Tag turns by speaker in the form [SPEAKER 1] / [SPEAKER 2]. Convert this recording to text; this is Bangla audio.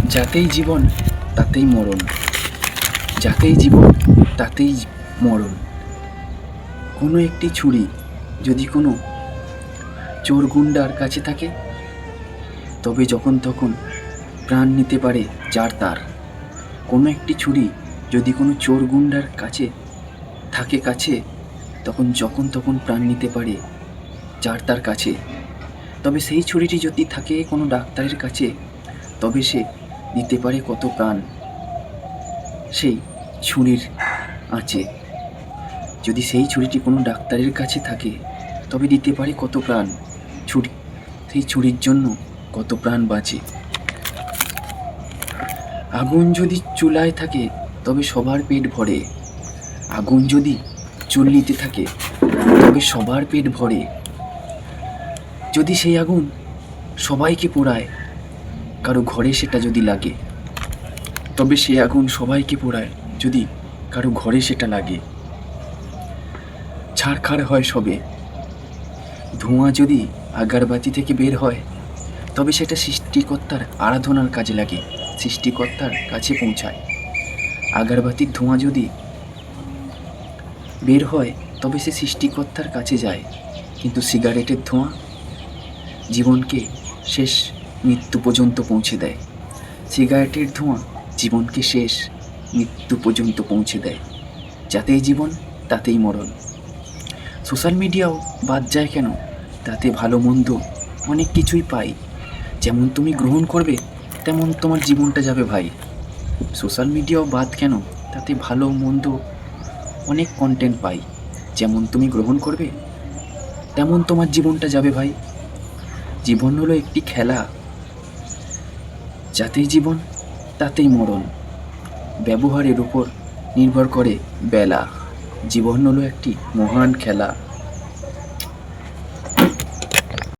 [SPEAKER 1] যাতেই জীবন তাতেই মরণ, যাতেই জীবন তাতেই মরণ। কোনো একটি ছুরি যদি কোনো চোর গুন্ডার কাছে থাকে, তবে যখন তখন প্রাণ নিতে পারে যার তার। কোনো একটি ছুরি যদি কোনো চোর গুন্ডার কাছে থাকে তখন যখন তখন প্রাণ নিতে পারে যার তার কাছে। তবে সেই ছুরিটি যদি থাকে কোনো ডাক্তারের কাছে, তবে সে দিতে পারে কত প্রাণ সেই ছুরির আঁচে। যদি সেই ছুরিটি কোনো ডাক্তারের কাছে থাকে, তবে দিতে পারে কত প্রাণ সেই ছুরির জন্য কত প্রাণ বাঁচে। আগুন যদি চুলায় থাকে, তবে সবার পেট ভরে। আগুন যদি চুল্লিতে থাকে, তবে সবার পেট ভরে। যদি সেই আগুন সবাইকে পোড়ায়, কারো ঘরে সেটা যদি লাগে, তবে সেই আগুন সবাইকে পোড়ায় যদি কারো ঘরে সেটা লাগে। ছারখার হয় সবে। ধোঁয়া যদি আগারবাতি থেকে বের হয়, তবে সেটা সৃষ্টিকর্তার আরাধনার কাজে লাগে, সৃষ্টিকর্তার কাছে পৌঁছায়। আগারবাতির ধোঁয়া যদি বের হয়, তবে সে সৃষ্টিকর্তার কাছে যায়। কিন্তু সিগারেটের ধোঁয়া জীবনকে শেষ মৃত্যু পর্যন্ত পৌঁছে দেয়। সিগারেটের ধোঁয়া জীবনকে শেষ মৃত্যু পর্যন্ত পৌঁছে দেয়। যাতেই জীবন তাতেই মরণ। সোশ্যাল মিডিয়াও বাদ যায় কেন? তাতে ভালো মন্দ অনেক কিছুই পাই। যেমন তুমি গ্রহণ করবে, তেমন তোমার জীবনটা যাবে ভাই। সোশ্যাল মিডিয়াও বাদ কেন? তাতে ভালো মন্দ অনেক কন্টেন্ট পাই। যেমন তুমি গ্রহণ করবে, তেমন তোমার জীবনটা যাবে ভাই। জীবন হলো একটি খেলা, যাতেই জীবন তাতেই মরণ। ব্যবহারের উপর নির্ভর করে বেলা। জীবন হলো একটি মহান খেলা।